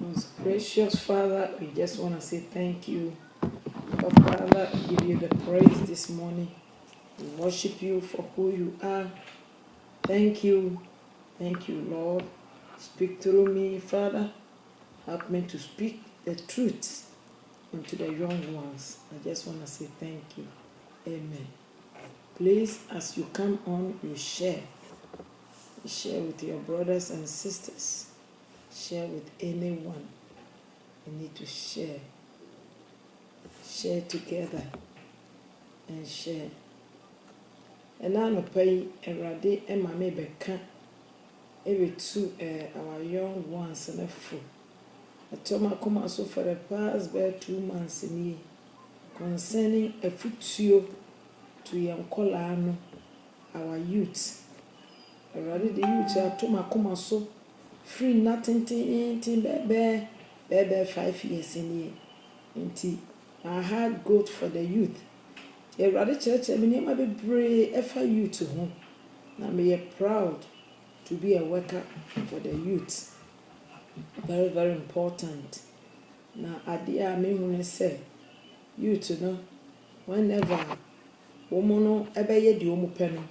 Most gracious Father, we just want to say thank you. But Father, we give you the praise this morning. We worship you for who you are. Thank you. Thank you, Lord. Speak through me, Father. Help me to speak the truth unto the young ones. I just want to say thank you. Amen. Please, as you come on, you share. Share with your brothers and sisters. Share with anyone. You need to share. Share together and share. And now no pay Erade Emma Mebeka every two our young ones and a full. I told my come so for the past 2 months in here concerning a footio to young Colano, our youth. Erade the youth I told my come so free nothing baby 5 years in here. I had good for the youth. Erade church, I mean, I be brave ever youth to home. Now me proud to be a worker for the youth. Very, very important. Now, idea me when I say youth, no, whenever woman ever ye the omupen,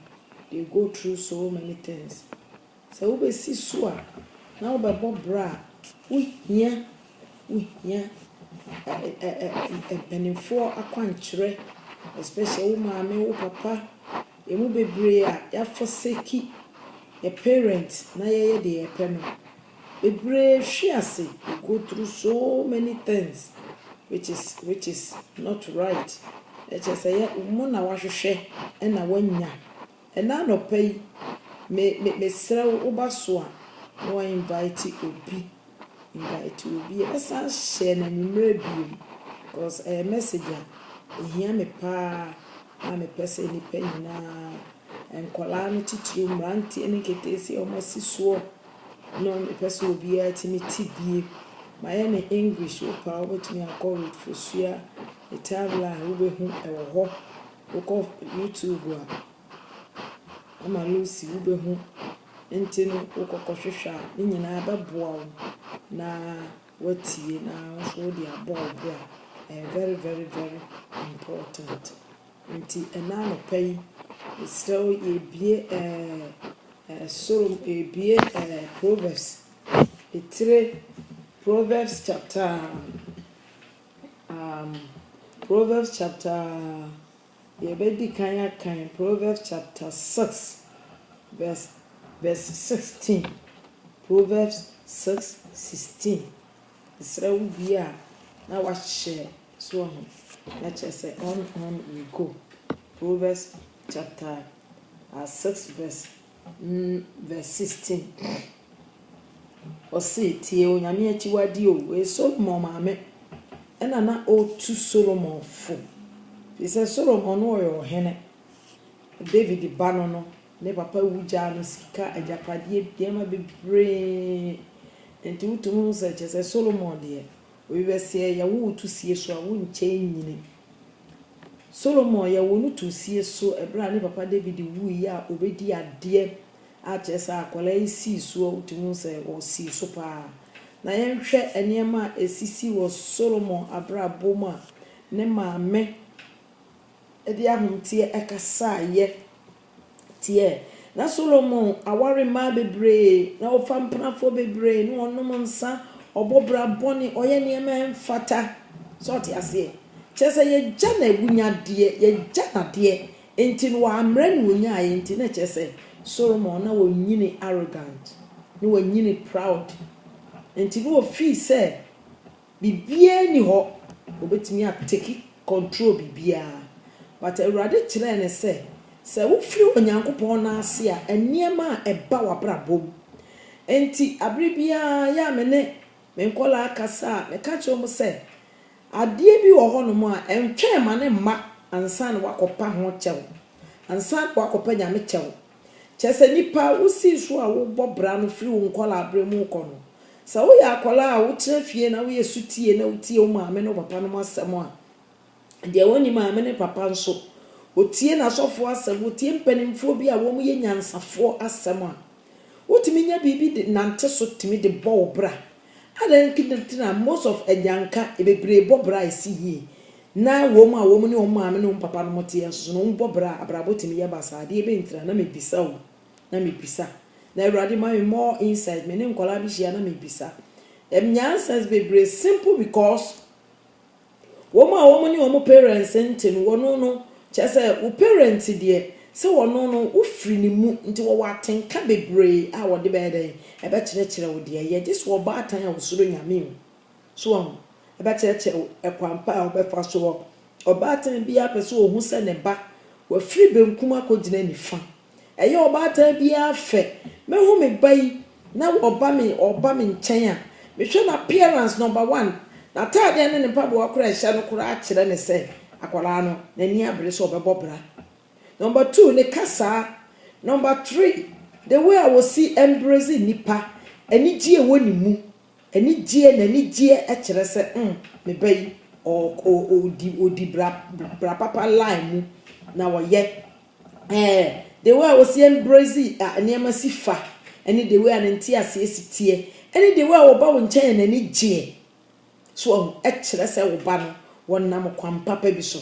they go through so many things. So we see swa now by Bob Bra, we and for a country, especially woman, me, papa, a move brea, ya forsake a parent, na ye de a penny. A brave she go through so many things, which is not right. Let's just say, Mona wash share and a 1 year. And now no pay me sell Obaswa, no invite it will be. Invite will be a share and maybe because a messenger, hear me pa, I'm a person in penny now, and calamity to you, ranty and kitty almost so. No, the person will be at me TB. My any English will power to me. I call it for sure. The timeline will be whom I will hook off YouTube. I'm a Lucy will be whom. Intino Okokosha, in an ababo. Na what ye now, so the above bra. Very, very, very important. Until a nano pay is so ye be Proverbs. Proverbs chapter Yebedi Kanya Kain Proverbs chapter 6 verse 16. Proverbs 6:16. Israel bia na wa share so let's just say on we go. Proverbs chapter 6 verse 16. O say tie onyame achiwade o we Solomon maame ena na o tu Solomon fo. He said Solomon no yo hene. David bano no ne papa wuja no sika ajapade biema bebre. Enti wutumu se Solomon de we be se ya wo tu sie so a wo nche nyini. Solomon ya wo no tu sie so ebra ne papa David wu ya obedi ade a chesa akola isi so wutumu se o si so pa na yenhwe enema esisi wo Solomon abra boma ne maame edi ahumtie ekasa ye tie na Solomon aware ma bebre na ofa mpanafo bebre no onom nsa obobra boni oye niema mfata so ti ase chese ye jana egunya de ye jana de enti no amre no wonya aye enti na chese Solomon na wonyini arrogant no wonyini proud enti no fi say bibie ni ho obetimi a take control bibia but Erade kire ne say wo firi onyankopon na ase a eniema eba wabrabom enti abribia ya mene menkola akasa me ka che mo say ade bi wo hono mo a entwe ma ne ma ansa na wakopa ho chew ansa wakopa nyame chew chese nipa usi so a wo bobra no firi wo nkola abremu kono sa wo ya akola a wo kire fie na wo yesutie na utie wo maame no papa no asemo a de woni maame ne papa nso otie na sofo asem otie mpanimfo bi a wo mu ye nyansafo asem a wotimi nya bibi de nante so timi de bo bra adan kitina most of ejanka ebebre bobra isi yi na wo mu ne wo maame ne papa no mote enso no bobra abrabotimi ye basa de ebe ntira na mebisa wo na mebisa na Awurade ma me more insight me ne nkola bi hia na mebisa nyanses bebre simple because wo ne wo parents ntin wo no chese wo parents de se wo no ufiri ni mu nti wo watenka bebre a wo de beden e be kire wo de ye this wo ba atan a wo suro nyame so e be kire ekwampa a wo be fa so oba atan bia pese wo hu se ne ba wo firi benkum akogina nifa eye oba atan bia fe me hu me bai na oba me nchen a me hwe na appearance number 1 na tade ne ne pabo akora hye no kora akire ne se akwala no na ni abre so obebobra. Number 2, ne kasa. Number 3, the way I will see embracing nipa. Eni gie woni mu. Eni gie na ni gie e kire se me bai odi bra papa line mu na wo ye. The way I will see embracing niema sifa. Eni the way anenti ase esitie. Eni the way I will ba wo nchen na ni gie. So e kire se wo ba no wonnam kwampa pa bi so.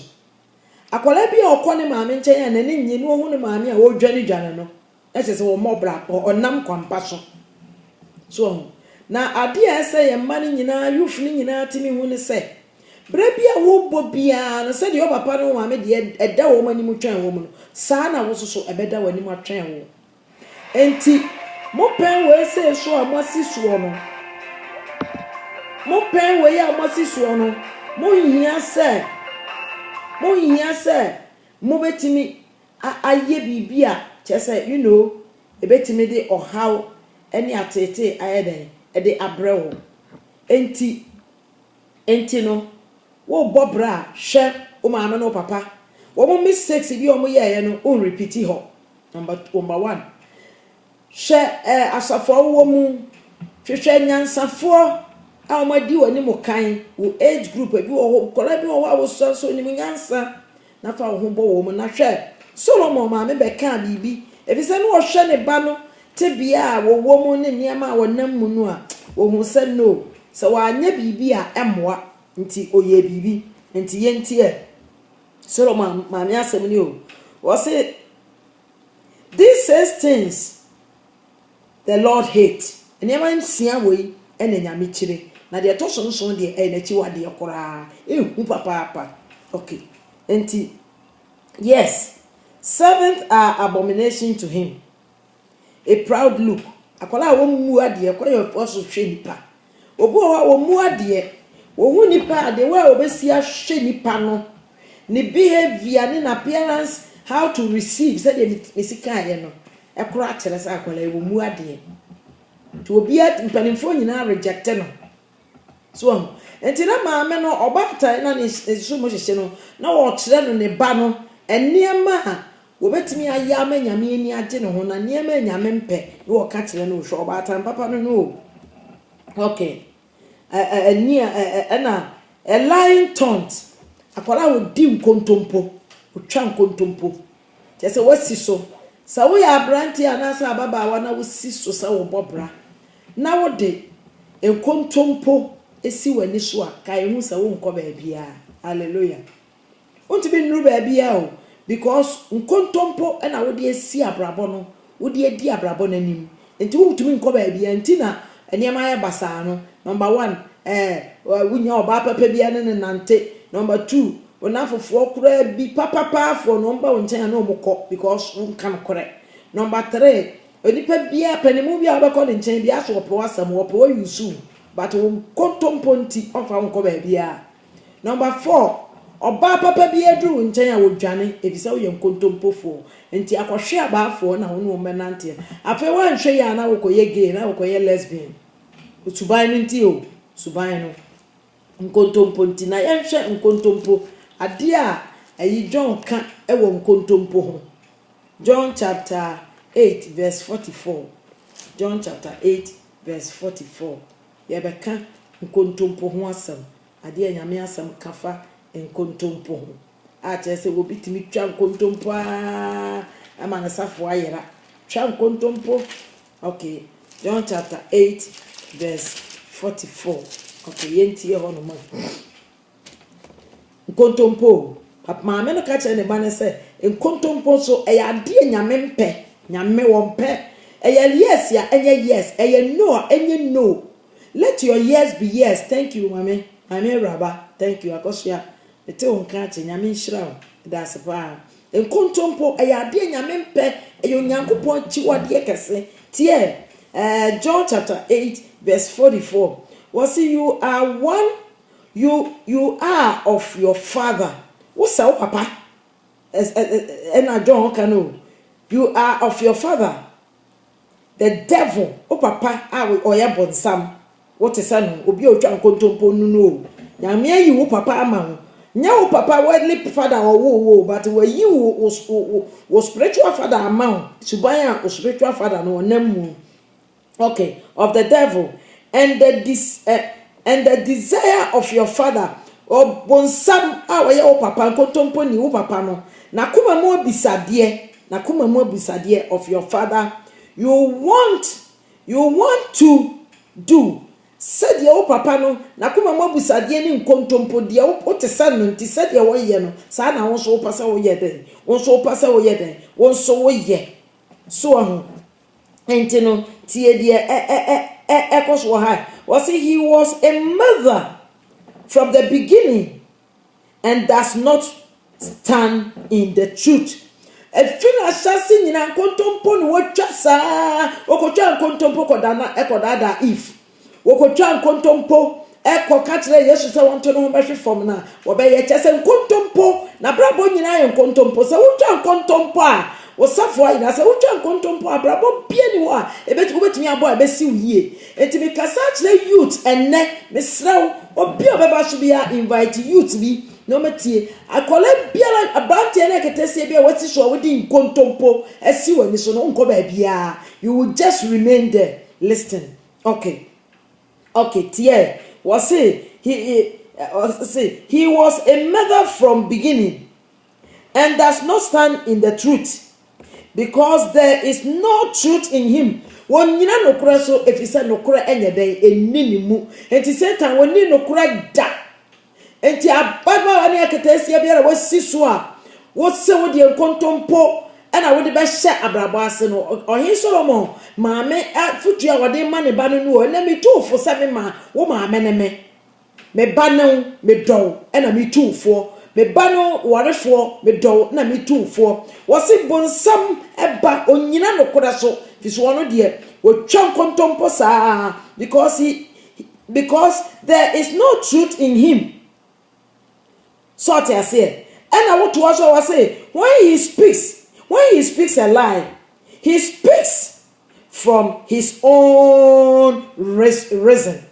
Akola bi okone maame nchen ya na ne nyi no hu ne maame a wo dwane no e se wo mobra onam kwampa so na ade a se ye mma ne nyina yufu ne nyina timi hu ne se bra bia wo bobia no se de o papa no maame de eda wo mani mu twan wo mu no saa na wo so ebeda wani mu atwan wo enti mo pen we se so a mo sisuo no mo pen we ya mo sisuo no mo hia se mo betimi aye bibia chese ebetimi de ohaw eni atete ayeden e de abrewo enti no wo bobra hwe o maame no papa wo mo mistakes bi o mo ye no on repeat ho number 1 hwe asafo wo mu hwehwe nyansafo a ma di woni mo kan wo age group bi wo kola bi wo wa so ni nyansa na fa wo bo wo mo na hwe Solomon ma me be kan bibi efise no wo hwe ne ba no te bia wo mo ne niam a wonam mu no a wo hu se no se wa anya bibi a emwa nti oye bibi nti ye nti Solomon ma me asem ni o wo say these 6 things the Lord hate niam nsia we ene nyame kire na de to so de na chi wa de kora hu papa okay enti yes 7th are abomination to him a proud look akola wo mu ade ko yo so hwe nipa obo wo mu ade wo hu nipa de wa obesi ahwe nipa no ni behavior ni appearance how to receive said the misika ye no ekora kire sa akola wo mu ade to obia mpanimfo nyina reject no so enti na maame no obata na ne so mo hye no na wo kire no ne ba no eniema wo betimi aya amanyame ani age ne ho na niema anyame mpe wo ka kire no hwe obata papa no okay na a lying taunt akola wo di nkontompo wo twa nkontompo tese wasi so sa wo ya abranti anasa ababa wa na wo si so sa wo bobra na wo de nkontompo esi wani so a kai hu sa wo nko ba bia hallelujah unti bi nuru ba bia o because nkontompo na wo de esi abrabo no wo de edi abrabo nanim enti wo tumi nko ba bia enti na eniema ya basa no number 1 wunya oba papa bia ne nante number 2 onafofo kura bi papa for number wonchen na omukọ because nkan kore number 3 onipa bia panimu bia obekọ ne nchen bia so opo asam opo yusu but kontompo nti onfa nko ba bia number 4 oba papa bia dru nchen a wodwane efisa wo ye kontompo fo nti akohwe abaafo na wono menante afa wanhwe ya na wokoye gay na wokoye lesbian utuban nti o suban no nkontompo nti na yenhwe nkontompo ade a ayi John ka ewo nkontompo ho John chapter 8 verse 44 John chapter 8 verse 44 yebeka nkontompo ho asam ade anyame asam kafa nkontompo ho a chese wo bitimi twa nkontompo ama na safo ayera twa nkontompo okay John chapter 8 verse 44. Okay, yenti ho no man. Nkontompo. Papa maame no ka kire ne ba ne se nkontompo so ade nyame mpe, nyame wo mpe. Yes ya enye yes, no enye no. Let your yes be yes. Thank you, mame. Mame Raba. Thank you. Akosia. Ete onka che nyame nhira. That's pa. Nkontompo ade nyame mpe, onyankopon chiwade kese. Tie John chapter 8 verse 44. Was you are one, you are of your father. What's our papa? And John Kano. You are of your father. The devil, papa, oya bonsam. What is that? Obi otwa nkontompo no. Nyame yi wo papa ama. Nya wo papa worldly father or but where you was spiritual father amount. Subaya was spiritual father no nemu. Okay, of the devil and the desire of your father or bonsam awaye o papa nkontompo ni wo papa no na kuma mo bisadie of your father you want to do said your papa no na kuma mo bisadie ni nkontompo de o te san no nti said ye wo ye no sa na won so wo pasa wo ye den won so wo pasa wo ye den won so wo ye so ho enti no tie de ekoswo ha was he was a mother from the beginning and does not stand in the truth. Efina shasi nyina nkontompo no watwa saa okotwa nkontompo kodana ekodada if okotwa nkontompo ekoka kire Yesu se wonto no behwe fom na obeye chese nkontompo na brabo nyina ye nkontompo se wotwa nkontompo a wosafo ina se wotwa nkontompo abrabo bie ni wo a ebetumi abo abesi wiye enti me kasa kire youth enne mesraw obi obeba so bia invite youth bi no metie akole biara abante na ketese bia wati so wodi nkontompo esi wani so no nko ba bia you will just remain there. Listen. Okay tie was he was a mother from beginning and does not stand in the truth because there is no truth in him. Won nyina nokura so efisa nokura enye den enini mu enti Satan woni nokura da enti ababa ani aketesia biara wasi so a wose wodi nkontompo ana wodi be hye abrabo ase no ohin Solomon maame afutu a wodi ma ne ba no no na metufo se me ma wo maame ne me ba no me dɔw na me tufo me ba no warefo me dɔw na me tufo wose bonsam eba onyina nokura so fiso wono de wotwa nkontompo saa because there is no truth in him. So I say, and I want to also say when he speaks a lie, he speaks from his own reason.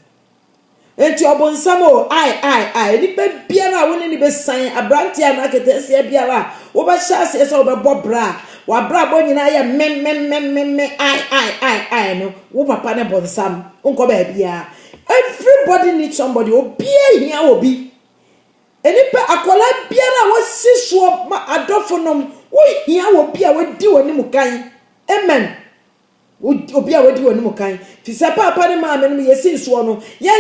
And to abonsamo I ni be biara woni ni be san abrantia na ketesia biara wo ba chance ese wo be bobra wa bra bo nyina ya me I no wo papa ne bonsam unko ba bia. Everybody needs somebody obi ehia obi enipa akola biara wasi so ma adofonom wo hia obi a wadi woni mukan. Amen. Obi a wadi woni mukan fisa papa ne ma me yesi so no nya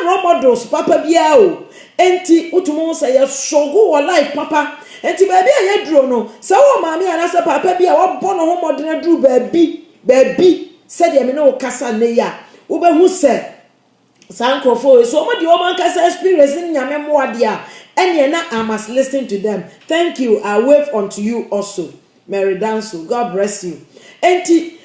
role models papa bia o enti utumo say ya sogo wo life papa enti baby a ye duro no se wo ma me anasa papa bia wo bo no ho modern duro baby said ya me no kasa ne ya wo be hu se sankrofo so mo di o man kasa experience nyame mo ade a ene na I must listen to them. Thank you. I wave unto you also. Mary Danso, God bless you. Enti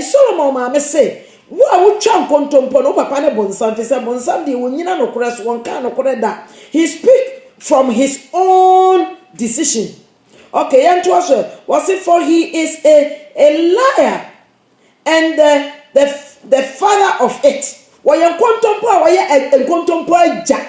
Solomon ma me say wo a wo twa nkontompo no papa ne bonsam fe say bonsam de wonyina no kora so won kan no kora da. He speak from his own decision. Okay, and to us was it for he is a liar and the father of it. Wo ye nkontompo wo ye nkontompo aja.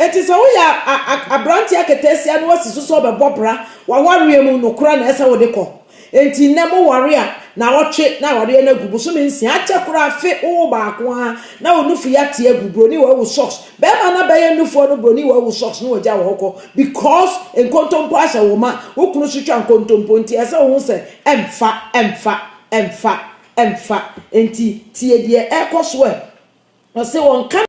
It is a way a branch aketesia no wasi so be bobra wa ware mu no kora na esa wo de ko. Enti nemo warrior na wotwe na warrior na gubu so mensi acha kura afe wo ba ko ha na onufu ya tie agubro ni wo socks be ma na be ye nufu no bro ni wo socks no oja wo hoko because enkontompo asha wo ma wo kunu so twa enkontompo nti esa wo se emfa enti tie de ekoso ɔsɛ wɔnka